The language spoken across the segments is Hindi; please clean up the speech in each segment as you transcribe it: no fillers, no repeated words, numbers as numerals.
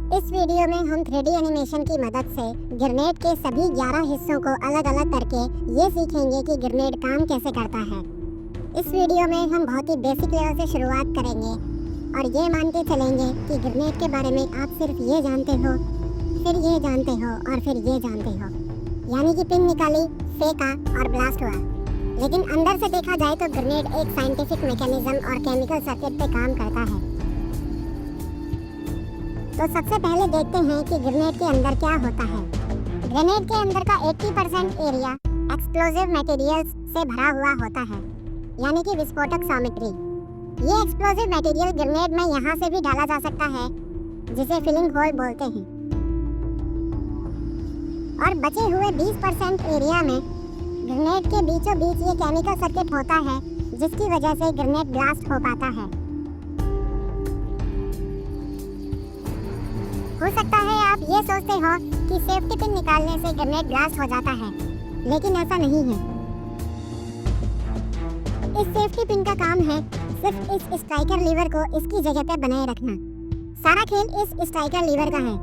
इस वीडियो में हम 3D एनिमेशन की मदद से ग्रेनेड के सभी 11 हिस्सों को अलग अलग करके ये सीखेंगे कि ग्रेनेड काम कैसे करता है। इस वीडियो में हम बहुत ही बेसिक लेवल से शुरुआत करेंगे और ये मान के चलेंगे कि ग्रेनेड के बारे में आप सिर्फ ये जानते हो, फिर ये जानते हो और फिर ये जानते हो। यानी कि पिन निकाली, फेंका और ब्लास्ट हुआ। लेकिन अंदर से देखा जाए तो ग्रेनेड एक साइंटिफिक मैकेनिज्म और केमिकल सर्किट पे काम करता है। तो सबसे पहले देखते हैं कि ग्रेनेड के अंदर क्या होता है। ग्रेनेड के अंदर का 80% एरिया एक्सप्लोजिव मटेरियल्स से भरा हुआ होता है, यानी कि विस्फोटक सामग्री। ये एक्सप्लोजिव मटेरियल ग्रेनेड में यहाँ से भी डाला जा सकता है, जिसे फिलिंग होल बोलते हैं। और बचे हुए 20% एरिया में ग्रेनेड के बीचों बीच ये केमिकल सर्किट होता है, जिसकी वजह से ग्रेनेड ब्लास्ट हो पाता है। हो सकता है आप ये सोचते हो कि सेफ्टी पिन निकालने से ग्रेनेड ब्लास्ट हो जाता है, लेकिन ऐसा नहीं है। इस सेफ्टी पिन का काम है सिर्फ इस स्ट्राइकर लीवर को इसकी जगह पे बनाए रखना। सारा खेल इस स्ट्राइकर लीवर का है।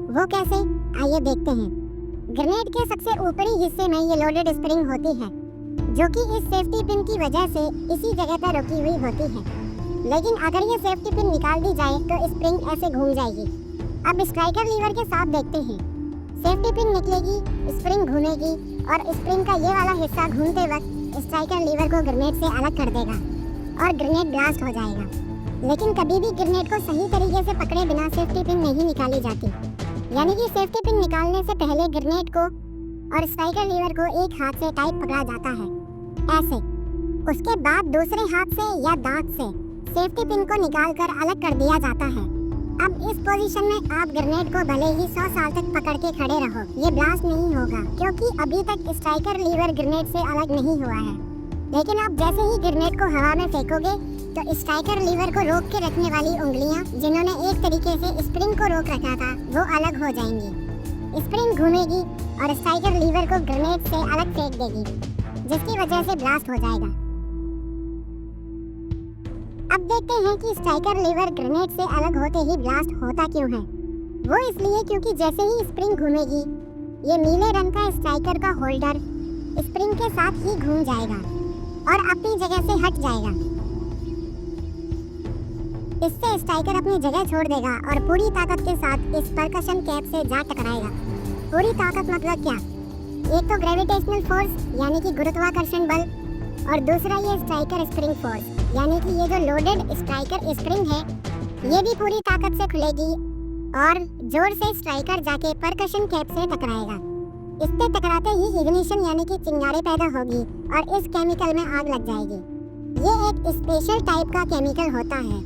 वो कैसे, आइए देखते हैं। ग्रेनेड के सबसे ऊपरी हिस्से में ये लोडेड स्प्रिंग होती है, जो कि इस सेफ्टी पिन की वजह से इसी जगह पर रुकी हुई होती है। लेकिन अगर ये सेफ्टी पिन निकाल दी जाए तो स्प्रिंग ऐसे घूम जाएगी। अब स्ट्राइकर लीवर के साथ देखते हैं। सेफ्टी पिन निकलेगी, स्प्रिंग घूमेगी और स्प्रिंग का ये वाला हिस्सा घूमते वक्त स्ट्राइकर लीवर को ग्रेनेड से अलग कर देगा और ग्रेनेड ब्लास्ट हो जाएगा। लेकिन कभी भी ग्रेनेड को सही तरीके से पकड़े बिना सेफ्टी पिन नहीं निकाली जाती। यानी कि सेफ्टी पिन निकालने से पहले ग्रेनेड को और स्ट्राइकर लीवर को एक हाथ से टाइट पकड़ा जाता है, ऐसे। उसके बाद दूसरे हाथ से या दांत से सेफ्टी पिन को निकालकर अलग कर दिया जाता है। अब इस पोजीशन में आप ग्रेनेड को भले ही 100 साल तक पकड़ के खड़े रहो, ये ब्लास्ट नहीं होगा, क्योंकि अभी तक स्ट्राइकर लीवर ग्रेनेड से अलग नहीं हुआ है। लेकिन आप जैसे ही ग्रेनेड को हवा में फेंकोगे तो स्ट्राइकर लीवर को रोक के रखने वाली उंगलियां, जिन्होंने एक तरीके से स्प्रिंग को रोक रखा था, वो अलग हो जाएंगी। स्प्रिंग घूमेगी और स्ट्राइकर लीवर को ग्रेनेड से अलग फेंक देगी, जिसकी वजह से ब्लास्ट हो जाएगा। अब देखते हैं कि स्ट्राइकर लीवर ग्रेनेड से अलग होते ही ब्लास्ट होता क्यों है। वो इसलिए क्योंकि जैसे ही स्प्रिंग घूमेगी, ये नीले रंग का स्ट्राइकर का होल्डर स्प्रिंग के साथ ही घूम जाएगा और अपनी जगह से हट जाएगा। इससे स्ट्राइकर अपनी जगह छोड़ देगा और पूरी ताकत के साथ इस परकशन कैप से जा टकराएगा। पूरी ताकत मतलब क्या? एक तो ग्रेविटेशनल फोर्स यानी कि गुरुत्वाकर्षण बल, और दूसरा ये स्ट्राइकर स्प्रिंग फोर्स, यानी कि ये जो लोडेड स्ट्राइकर स्प्रिंग है, ये भी पूरी ताकत से खुलेगी और जोर से स्ट्राइकर जाके परकशन कैप से टकराएगा। इससे टकराते ही इग्निशन यानी कि चिंगारी पैदा होगी और इस केमिकल में आग लग जाएगी। ये एक स्पेशल टाइप का केमिकल होता है।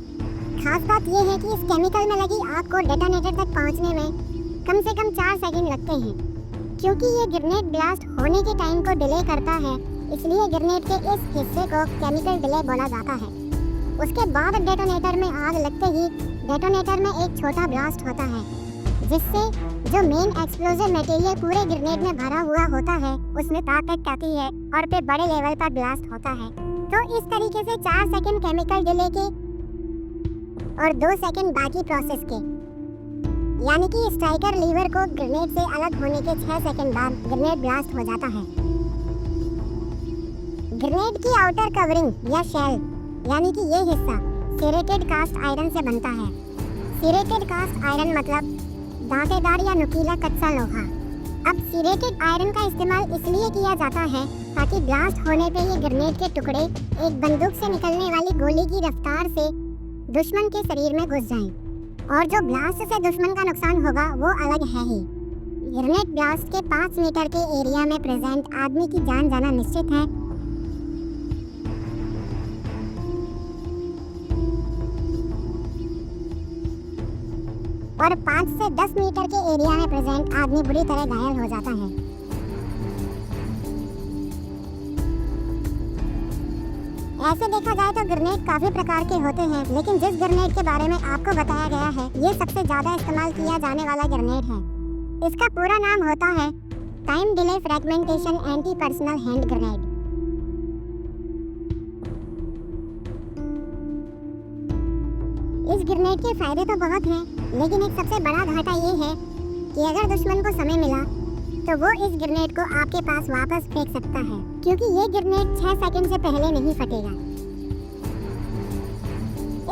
खास बात ये है कि इस केमिकल में लगी आग को डेटोनेटर तक पहुंचने में कम से कम 4 सेकंड लगते हैं। क्योंकि ये ग्रेनेड ब्लास्ट होने के टाइम को डिले करता है, इसलिए ग्रेनेड के इस हिस्से को केमिकल डिले बोला जाता है। उसके बाद डेटोनेटर में आग लगते ही डेटोनेटर में एक छोटा ब्लास्ट होता है, जिससे जो मेन एक्सप्लोजिव मटेरियल पूरे ग्रेनेड में भरा हुआ होता है, उसमें ताकत आती है और फिर बड़े लेवल पर ब्लास्ट होता है। तो इस तरीके से 4 सेकंड केमिकल डिले के और 2 सेकंड बाकी प्रोसेस के, यानी कि स्ट्राइकर लीवर को ग्रेनेड से अलग होने के 6 सेकंड बाद ग्रेनेड ब्लास्ट हो जाता है। ग्रेनेड की आउटर कवरिंग या शेल, यानी कि ये हिस्सा सेरेटेड कास्ट आयरन से बनता है। सेरेटेड कास्ट आयरन मतलब दांतेदार या नुकीला कच्चा लोहा। अब सेरेटेड आयरन का इस्तेमाल इसलिए किया जाता है ताकि ब्लास्ट होने पे ये ग्रेनेड के टुकड़े एक बंदूक से निकलने वाली गोली की रफ्तार से दुश्मन के शरीर में घुस जाएं, और जो ब्लास्ट से दुश्मन का नुकसान होगा वो अलग है ही। ग्रेनेड ब्लास्ट के 5 मीटर के एरिया में प्रेजेंट आदमी की जान जाना निश्चित है। और 5 से 10 मीटर के एरिया में प्रेजेंट आदमी बुरी तरह घायल हो जाता है। ऐसे देखा जाए तो ग्रेनेड काफी प्रकार के होते हैं, लेकिन जिस ग्रेनेड के बारे में आपको बताया गया है, ये सबसे ज्यादा इस्तेमाल किया जाने वाला ग्रेनेड है। इसका पूरा नाम होता है time delay fragmentation anti personal hand grenade. इस ग्रेनेड के फायदे तो बहुत हैं, लेकिन एक सबसे बड़ा घाटा ये है कि अगर दुश्मन को समय मिला तो वो इस ग्रेनेड को आपके पास वापस फेंक सकता है, क्योंकि ये ग्रेनेड 6 सेकंड से पहले नहीं फटेगा।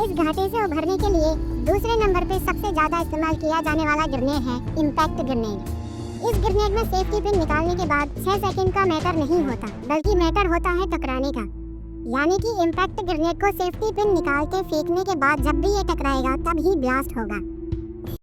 इस घाटे से उभरने के लिए दूसरे नंबर पे सबसे ज्यादा इस्तेमाल किया जाने वाला ग्रेनेड है इम्पैक्ट ग्रेनेड। इस ग्रेनेड में सेफ्टी पिन निकालने के बाद 6 सेकंड का मैटर नहीं होता, बल्कि मैटर होता है टकराने का। यानी कि इम्पैक्ट ग्रेनेड को सेफ्टी पिन निकाल के फेंकने के बाद जब भी ये टकराएगा तब ही ब्लास्ट होगा।